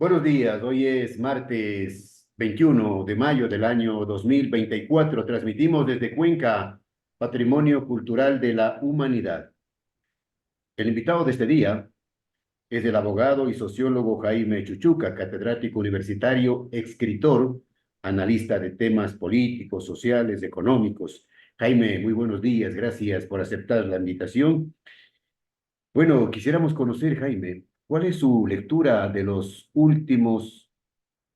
Buenos días, hoy es martes 21 de mayo del año 2024. Transmitimos desde Cuenca, Patrimonio Cultural de la Humanidad. El invitado de este día es el abogado y sociólogo Jaime Chuchuca, catedrático universitario, escritor, analista de temas políticos, sociales, económicos. Jaime, muy buenos días, gracias por aceptar la invitación. Bueno, quisiéramos conocer, Jaime, ¿cuál es su lectura de los últimos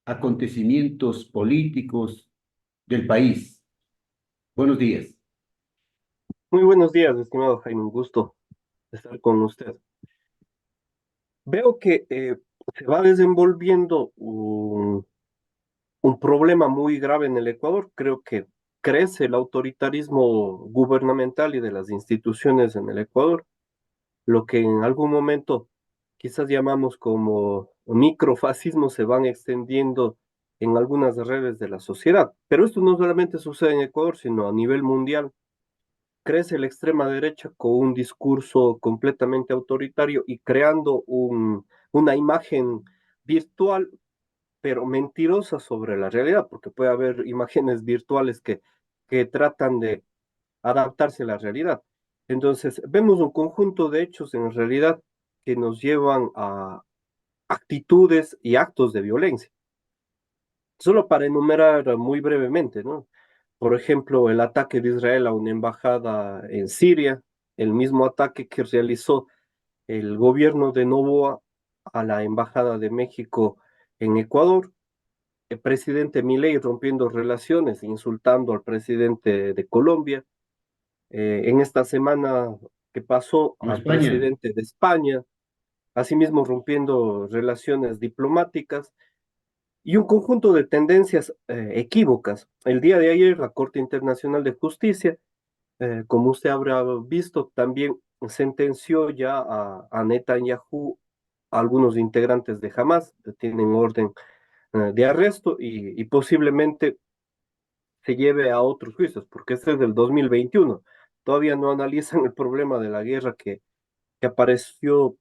acontecimientos políticos del país? Buenos días. Muy buenos días, estimado Jaime, un gusto estar con usted. Veo que se va desenvolviendo un problema muy grave en el Ecuador. Creo que crece el autoritarismo gubernamental y de las instituciones en el Ecuador, lo que en algún momento quizás llamamos como microfascismo se van extendiendo en algunas redes de la sociedad. Pero esto no solamente sucede en Ecuador, sino a nivel mundial. Crece la extrema derecha con un discurso completamente autoritario y creando una imagen virtual, pero mentirosa sobre la realidad, porque puede haber imágenes virtuales que tratan de adaptarse a la realidad. Entonces, vemos un conjunto de hechos en realidad que nos llevan a actitudes y actos de violencia. Solo para enumerar muy brevemente, ¿no? Por ejemplo, el ataque de Israel a una embajada en Siria, el mismo ataque que realizó el gobierno de Noboa a la embajada de México en Ecuador, el presidente Milei rompiendo relaciones, insultando al presidente de Colombia, en esta semana que pasó En al España. presidente de España, asimismo rompiendo relaciones diplomáticas y un conjunto de tendencias equívocas. El día de ayer, la Corte Internacional de Justicia, como usted habrá visto, también sentenció ya a Netanyahu, a algunos integrantes de Hamas, tienen orden de arresto y posiblemente se lleve a otros juicios, porque este es del 2021. Todavía no analizan el problema de la guerra que apareció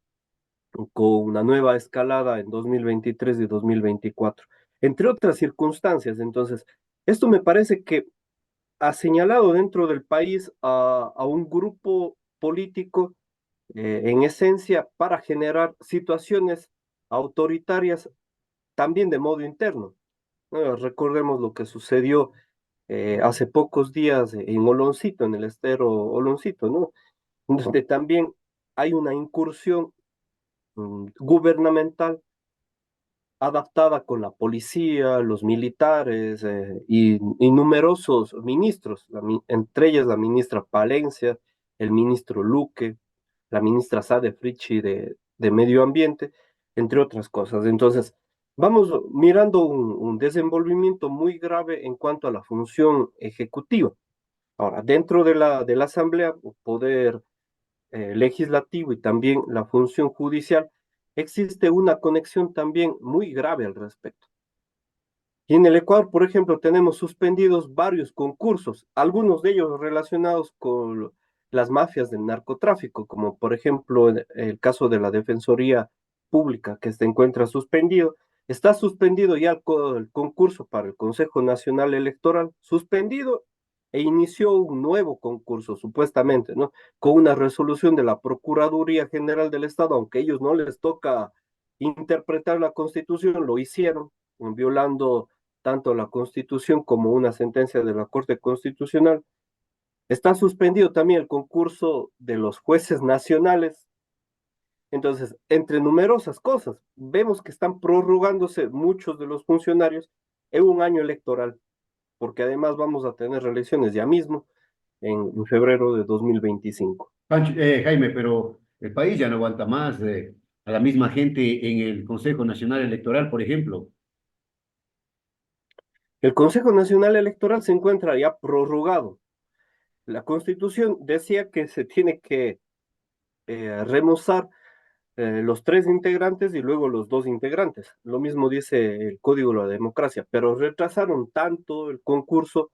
con una nueva escalada en 2023 y 2024, entre otras circunstancias. Entonces, esto me parece que ha señalado dentro del país a un grupo político en esencia para generar situaciones autoritarias también de modo interno. Recordemos lo que sucedió hace pocos días en Oloncito, en el estero Oloncito, ¿no? Donde también hay una incursión gubernamental adaptada con la policía, los militares y numerosos ministros, entre ellas la ministra Palencia, el ministro Luque, la ministra Sade Frichi de Medio Ambiente, entre otras cosas. Entonces, vamos mirando un desenvolvimiento muy grave en cuanto a la función ejecutiva. Ahora, dentro de la Asamblea, el poder legislativo y también la función judicial, existe una conexión también muy grave al respecto. Y en el Ecuador, por ejemplo, tenemos suspendidos varios concursos, algunos de ellos relacionados con las mafias del narcotráfico, como por ejemplo el caso de la Defensoría Pública que se encuentra suspendido. Está suspendido ya el concurso para el Consejo Nacional Electoral, suspendido e inició un nuevo concurso, supuestamente, ¿no? Con una resolución de la Procuraduría General del Estado, aunque a ellos no les toca interpretar la Constitución, lo hicieron, violando tanto la Constitución como una sentencia de la Corte Constitucional. Está suspendido también el concurso de los jueces nacionales. Entonces, entre numerosas cosas, vemos que están prorrogándose muchos de los funcionarios en un año electoral, porque además vamos a tener elecciones ya mismo, en febrero de 2025. Jaime, pero el país ya no aguanta más a la misma gente en el Consejo Nacional Electoral, por ejemplo. El Consejo Nacional Electoral se encuentra ya prorrogado. La Constitución decía que se tiene que remozar los tres integrantes y luego los dos integrantes. Lo mismo dice el Código de la Democracia, pero retrasaron tanto el concurso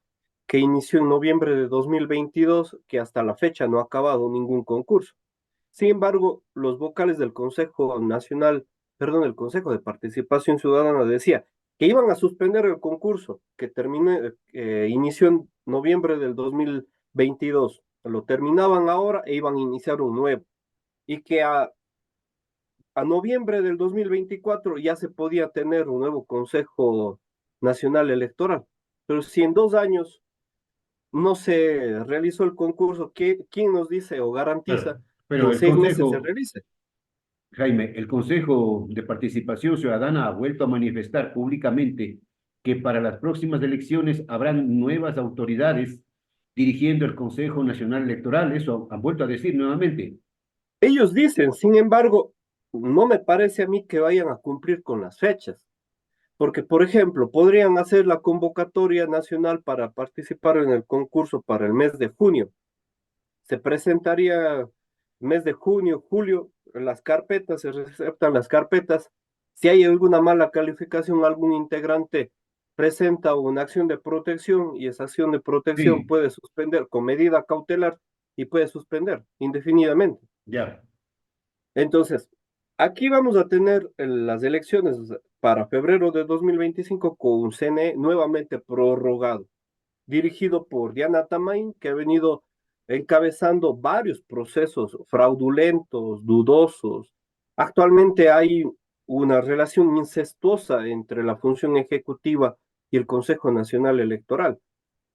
que inició en noviembre de 2022 que hasta la fecha no ha acabado ningún concurso. Sin embargo, los vocales del Consejo Nacional perdón, el Consejo de Participación Ciudadana decía que iban a suspender el concurso que inició en noviembre del 2022. Lo terminaban ahora e iban a iniciar un nuevo. Y que a noviembre del 2024 ya se podía tener un nuevo Consejo Nacional Electoral. Pero si en 2 años no se realizó el concurso, ¿quién nos dice o garantiza Claro. que Pero en el 6 meses se Consejo, realice? Jaime, el Consejo de Participación Ciudadana ha vuelto a manifestar públicamente que para las próximas elecciones habrán nuevas autoridades dirigiendo el Consejo Nacional Electoral. Eso han vuelto a decir nuevamente. Ellos dicen, sin embargo, no me parece a mí que vayan a cumplir con las fechas, porque, por ejemplo, podrían hacer la convocatoria nacional para participar en el concurso para el mes de junio. Se presentaría mes de junio, julio, las carpetas, se receptan las carpetas. Si hay alguna mala calificación, algún integrante presenta una acción de protección y esa acción de protección Sí, puede suspender con medida cautelar y puede suspender indefinidamente. ya. Entonces, aquí vamos a tener las elecciones para febrero de 2025 con un CNE nuevamente prorrogado, dirigido por Diana Tamain, que ha venido encabezando varios procesos fraudulentos, dudosos. Actualmente hay una relación incestuosa entre la función ejecutiva y el Consejo Nacional Electoral.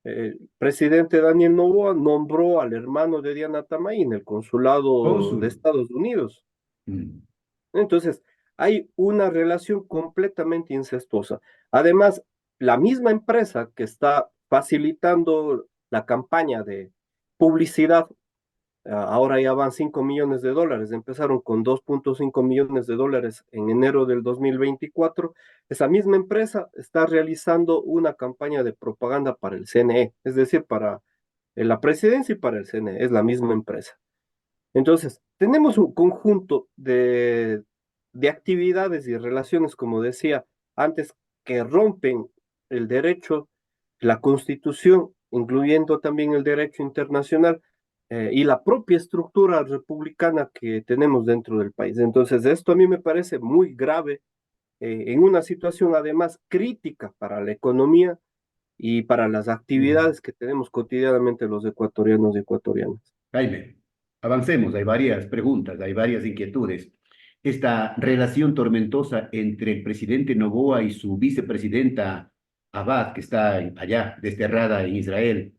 El presidente Daniel Noboa nombró al hermano de Diana Tamay en el consulado de Cónsul. Estados Unidos. Mm. Entonces, hay una relación completamente incestuosa. Además, la misma empresa que está facilitando la campaña de publicidad, ahora ya van $5 millones, empezaron con $2.5 millones en enero del 2024. Esa misma empresa está realizando una campaña de propaganda para el CNE, es decir, para la presidencia y para el CNE, es la misma empresa. Entonces, tenemos un conjunto de actividades y relaciones, como decía antes, que rompen el derecho, la constitución, incluyendo también el derecho internacional y la propia estructura republicana que tenemos dentro del país. Entonces, esto a mí me parece muy grave en una situación además crítica para la economía y para las Mm. actividades que tenemos cotidianamente los ecuatorianos y ecuatorianas. Jaime, avancemos. Hay varias preguntas, hay varias inquietudes. Esta relación tormentosa entre el presidente Noboa y su vicepresidenta Abad, que está allá, desterrada en Israel.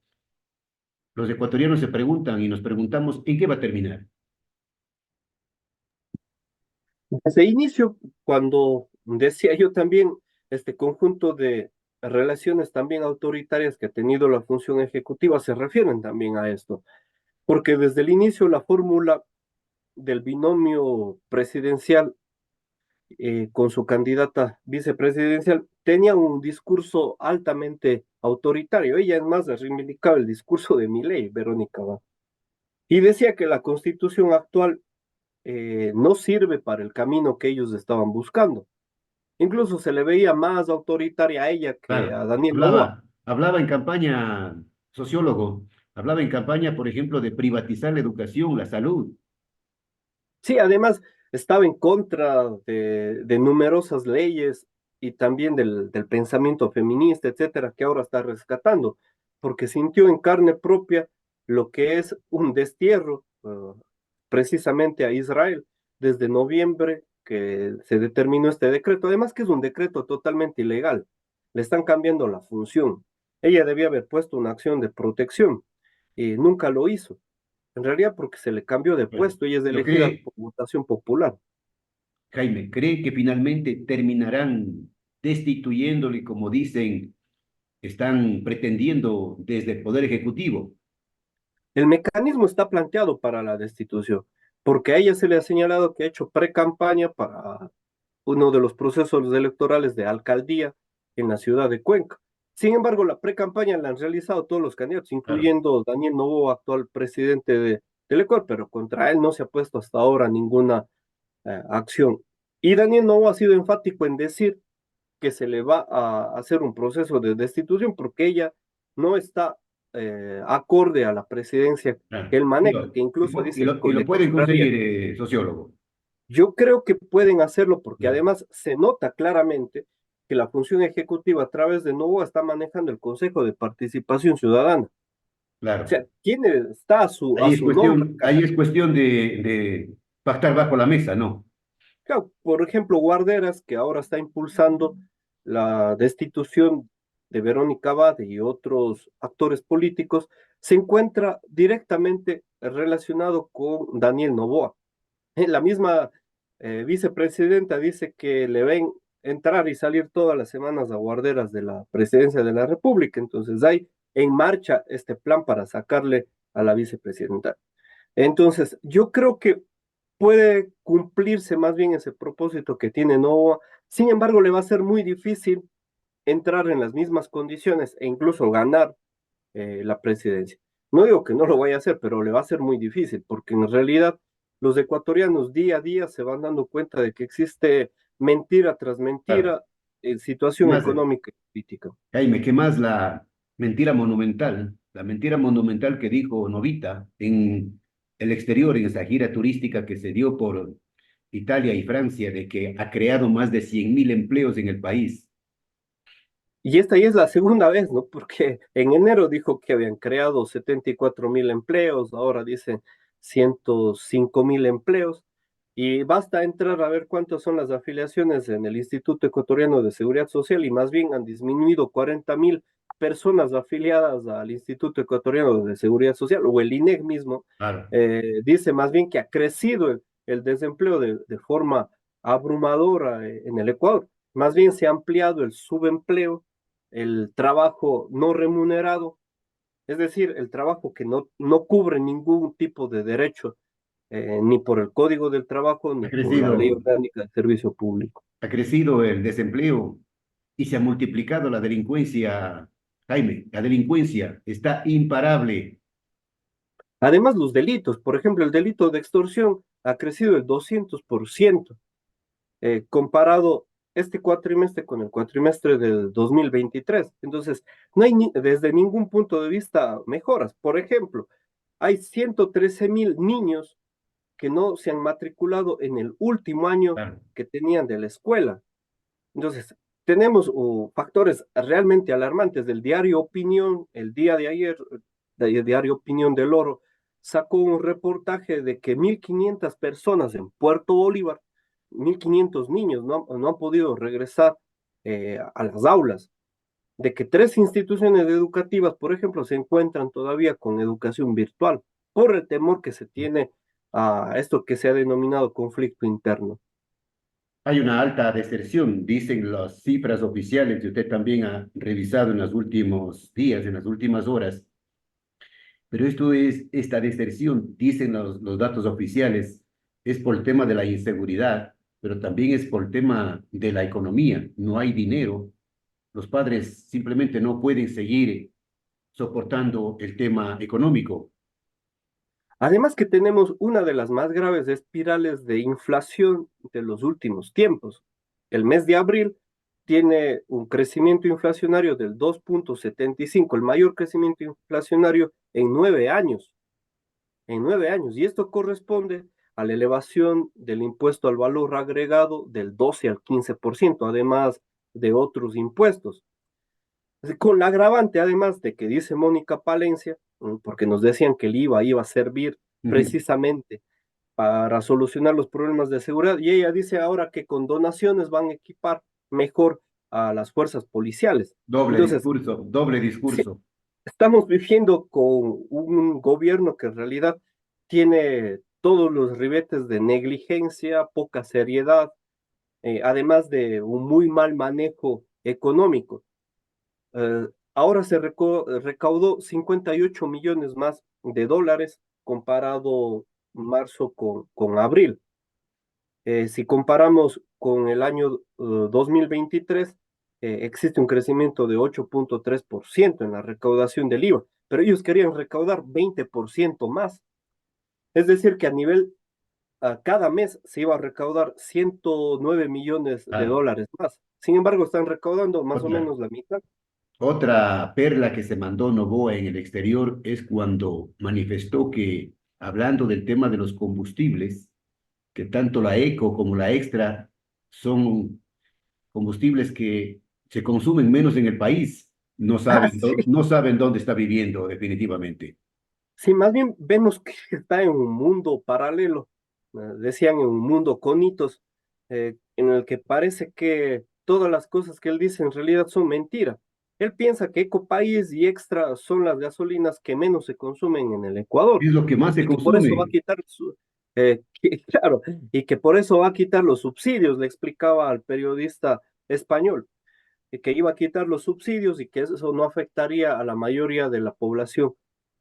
Los ecuatorianos se preguntan y nos preguntamos en qué va a terminar. Desde inicio, cuando decía yo también, este conjunto de relaciones también autoritarias que ha tenido la función ejecutiva se refieren también a esto, porque desde el inicio la fórmula del binomio presidencial con su candidata vicepresidencial tenía un discurso altamente autoritario. Ella es más reivindicaba el discurso de Milei, Verónica Va, y decía que la constitución actual no sirve para el camino que ellos estaban buscando. Incluso se le veía más autoritaria a ella que Claro, a Daniel Noboa. hablaba en campaña, sociólogo, hablaba en campaña, por ejemplo, de privatizar la educación, la salud. Sí, además estaba en contra de numerosas leyes y también del pensamiento feminista, etcétera, que ahora está rescatando, porque sintió en carne propia lo que es un destierro precisamente a Israel desde noviembre que se determinó este decreto, además que es un decreto totalmente ilegal, le están cambiando la función. Ella debía haber puesto una acción de protección y nunca lo hizo. En realidad porque se le cambió de Bueno, puesto y es pero elegida cree, por votación popular. Jaime, ¿cree que finalmente terminarán destituyéndole, como dicen, están pretendiendo desde el Poder Ejecutivo? El mecanismo está planteado para la destitución, porque a ella se le ha señalado que ha hecho pre-campaña para uno de los procesos electorales de alcaldía en la ciudad de Cuenca. Sin embargo, la pre-campaña la han realizado todos los candidatos, Claro. incluyendo Daniel Noboa, actual presidente del Ecuador, pero contra él no se ha puesto hasta ahora ninguna acción. Y Daniel Noboa ha sido enfático en decir que se le va a hacer un proceso de destitución porque ella no está acorde a la presidencia que Claro. él maneja, Digo, que incluso dice y que lo le pueden contraría. conseguir, sociólogo. Yo creo que pueden hacerlo porque Ya, además se nota claramente que la función ejecutiva a través de Novoa está manejando el Consejo de Participación Ciudadana. O claro. sea, ¿quién está a su nombre acá? Ahí es cuestión de pactar bajo la mesa, ¿no? Claro, por ejemplo, Guarderas, que ahora está impulsando la destitución de Verónica Abad y otros actores políticos, se encuentra directamente relacionado con Daniel Noboa. La misma vicepresidenta dice que le ven entrar y salir todas las semanas a Guarderas de la presidencia de la República. Entonces hay en marcha este plan para sacarle a la vicepresidenta. Entonces, yo creo que puede cumplirse más bien ese propósito que tiene Novoa. Sin embargo, le va a ser muy difícil entrar en las mismas condiciones e incluso ganar la presidencia. No digo que no lo vaya a hacer, pero le va a ser muy difícil, porque en realidad los ecuatorianos día a día se van dando cuenta de que existe mentira tras Claro. mentira en situación Más, económica y política. Jaime, ¿qué más la mentira monumental que dijo Novita en el exterior, en esa gira turística que se dio por Italia y Francia, de que ha creado más de 100.000 empleos en el país? Y esta ya es la segunda vez, ¿no? Porque en enero dijo que habían creado 74.000 empleos, ahora dicen 105.000 empleos, y basta entrar a ver cuántas son las afiliaciones en el Instituto Ecuatoriano de Seguridad Social y más bien han disminuido 40.000 personas afiliadas al Instituto Ecuatoriano de Seguridad Social o el INEC mismo, Claro. dice más bien que ha crecido el desempleo de forma abrumadora en el Ecuador. Más bien se ha ampliado el subempleo, el trabajo no remunerado, es decir, el trabajo que no cubre ningún tipo de derecho, ni por el Código del Trabajo, Ha ni por la Ley crecido, Orgánica de Servicio Público. ha crecido el desempleo y se ha multiplicado la delincuencia. Jaime, la delincuencia está imparable. Además, los delitos, por ejemplo, el delito de extorsión ha crecido el 200%, comparado este cuatrimestre con el cuatrimestre del 2023. Entonces, no hay desde ningún punto de vista mejoras. Por ejemplo, hay 113.000 niños que no se han matriculado en el último año Claro. que tenían de la escuela. Entonces, tenemos factores realmente alarmantes del diario Opinión. El día de ayer, el diario Opinión del Oro sacó un reportaje de que 1.500 personas en Puerto Bolívar, 1.500 niños no han podido regresar a las aulas, de que 3 instituciones educativas, por ejemplo, se encuentran todavía con educación virtual por el temor que se tiene a esto que se ha denominado conflicto interno. Hay una alta deserción, dicen las cifras oficiales que usted también ha revisado en los últimos días, en las últimas horas. Pero esta deserción, dicen los datos oficiales, es por el tema de la inseguridad, pero también es por el tema de la economía. No hay dinero. Los padres simplemente no pueden seguir soportando el tema económico. Además que tenemos una de las más graves espirales de inflación de los últimos tiempos. El mes de abril tiene un crecimiento inflacionario del 2,75, el mayor crecimiento inflacionario en 9 años, y esto corresponde a la elevación del impuesto al valor agregado del 12 al 15%, además de otros impuestos. Con la agravante, además de que dice Mónica Palencia, porque nos decían que el IVA iba a servir Ujú. precisamente para solucionar los problemas de seguridad, y ella dice ahora que con donaciones van a equipar mejor a las fuerzas policiales. Entonces, Doble sí, discurso. estamos viviendo con un gobierno que en realidad tiene todos los ribetes de negligencia, poca seriedad, además de un muy mal manejo económico. Ahora se recaudó 58 millones más de dólares comparado marzo con abril. Si comparamos con el año 2023, existe un crecimiento de 8,3% en la recaudación del IVA, pero ellos querían recaudar 20% más. Es decir, que a nivel, a cada mes se iba a recaudar 109 millones de Claro. dólares más. Sin embargo, están recaudando más o Otra, menos la mitad. otra perla que se mandó Novoa en el exterior es cuando manifestó que, hablando del tema de los combustibles, que tanto la eco como la extra son combustibles que se consumen menos en el país. No Ah, saben, sí. no saben dónde está viviendo definitivamente. Sí, más bien vemos que está en un mundo paralelo, decían en un mundo con hitos, en el que parece que todas las cosas que él dice en realidad son mentira. Él piensa que Ecopaís y Extra son las gasolinas que menos se consumen en el Ecuador Es lo que más se y que por eso va a consume. quitar claro, y que por eso va a quitar los subsidios, le explicaba al periodista español que iba a quitar los subsidios y que eso no afectaría a la mayoría de la población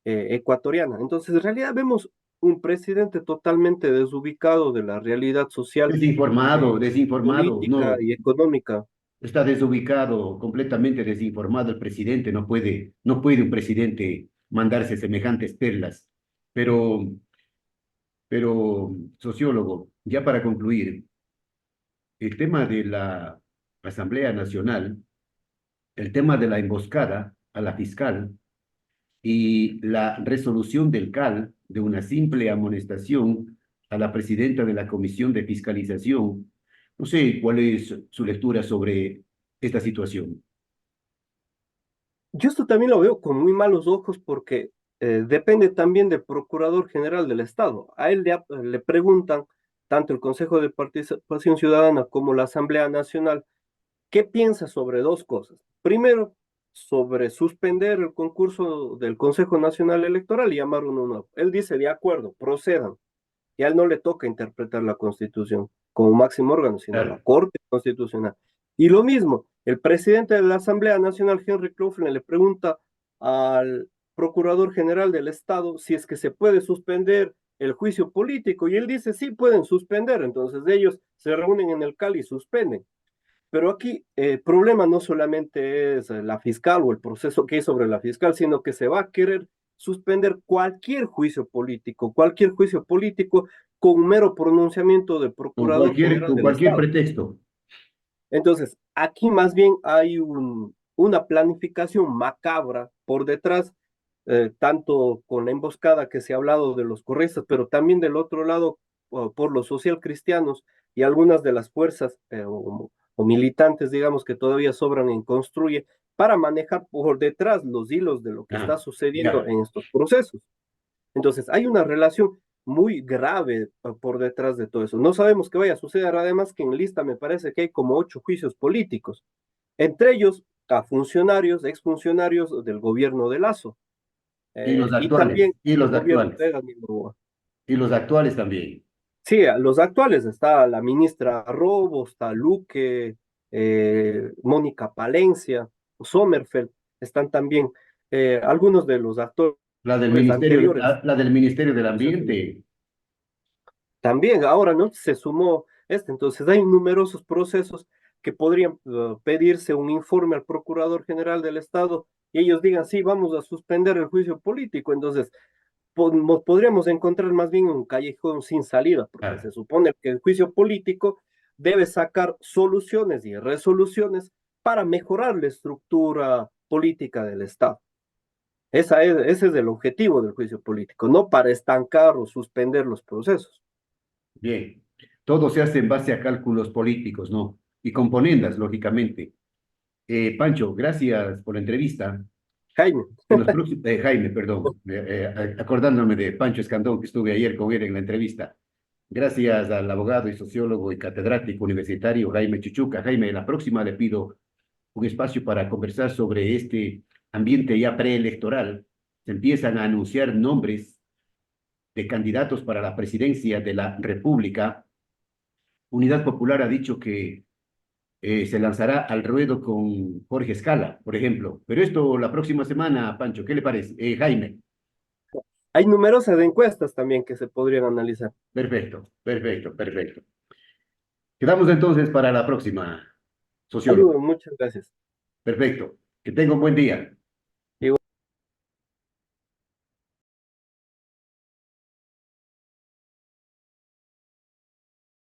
ecuatoriana. Entonces, en realidad vemos un presidente totalmente desubicado de la realidad social, Desinformado, desinformado. política No, y económica. está desubicado, completamente desinformado el presidente. No puede un presidente mandarse semejantes perlas. Pero, pero, sociólogo, ya para concluir, el tema de la Asamblea Nacional, el tema de la emboscada a la fiscal y la resolución del CAL de una simple amonestación a la presidenta de la Comisión de Fiscalización. No sé cuál es su lectura sobre esta situación. Yo esto también lo veo con muy malos ojos porque depende también del Procurador General del Estado. A él le preguntan tanto el Consejo de Participación Ciudadana como la Asamblea Nacional. ¿Qué piensa sobre dos cosas? Primero, sobre suspender el concurso del Consejo Nacional Electoral y llamar uno nuevo. Él dice, de acuerdo, procedan. Y a él no le toca interpretar la Constitución como máximo órgano, sino la Claro. Corte Constitucional. Y lo mismo, el presidente de la Asamblea Nacional, Henry Clausen, le pregunta al Procurador General del Estado si es que se puede suspender el juicio político. Y él dice, sí, pueden suspender. Entonces ellos se reúnen en el CAL y suspenden. Pero aquí el problema no solamente es la fiscal o el proceso que hay sobre la fiscal, sino que se va a querer suspender cualquier juicio político con un mero pronunciamiento del Procurador General Con del cualquier Estado. pretexto. Entonces, aquí más bien hay una planificación macabra por detrás, tanto con la emboscada que se ha hablado de los correístas, pero también del otro lado por los social cristianos y algunas de las fuerzas o militantes, digamos, que todavía sobran en Construye, para manejar por detrás los hilos de lo que Ah, está sucediendo ya. en estos procesos. Entonces, hay una relación muy grave por detrás de todo eso. No sabemos qué vaya a suceder, además que en lista me parece que hay como 8 juicios políticos, entre ellos a funcionarios, exfuncionarios del gobierno de Lazo, Y los y también actuales, y el los gobierno actuales, de Daniel Noboa. y los actuales también. Sí, a los actuales está la ministra Robo, está Luque, Mónica Palencia, Sommerfeld, están también algunos de los actores anteriores. La del Ministerio del Proceso. Ambiente. También ahora, ¿no? Se sumó este, entonces hay numerosos procesos que podrían pedirse un informe al Procurador General del Estado y ellos digan, sí, vamos a suspender el juicio político, entonces podríamos encontrar más bien un callejón sin salida, porque Ah, se supone que el juicio político debe sacar soluciones y resoluciones para mejorar la estructura política del Estado. Ese es el objetivo del juicio político, no para estancar o suspender los procesos. bien. Todo se hace en base a cálculos políticos, ¿no? Y componendas, lógicamente. Pancho, gracias por la entrevista. Jaime, En los próximos, Jaime, perdón, acordándome de Pancho Escandón, que estuve ayer con él en la entrevista. Gracias al abogado y sociólogo y catedrático universitario Jaime Chuchuca. Jaime, la próxima le pido un espacio para conversar sobre este ambiente ya preelectoral. Se empiezan a anunciar nombres de candidatos para la presidencia de la República. Unidad Popular ha dicho que se lanzará al ruedo con Jorge Escala, por ejemplo. Pero esto la próxima semana, Pancho, ¿qué le parece? Jaime, hay numerosas encuestas también que se podrían analizar. perfecto, perfecto, perfecto. Quedamos entonces para la próxima, sociólogo. Saludos, muchas gracias. Perfecto. Que tenga un buen día.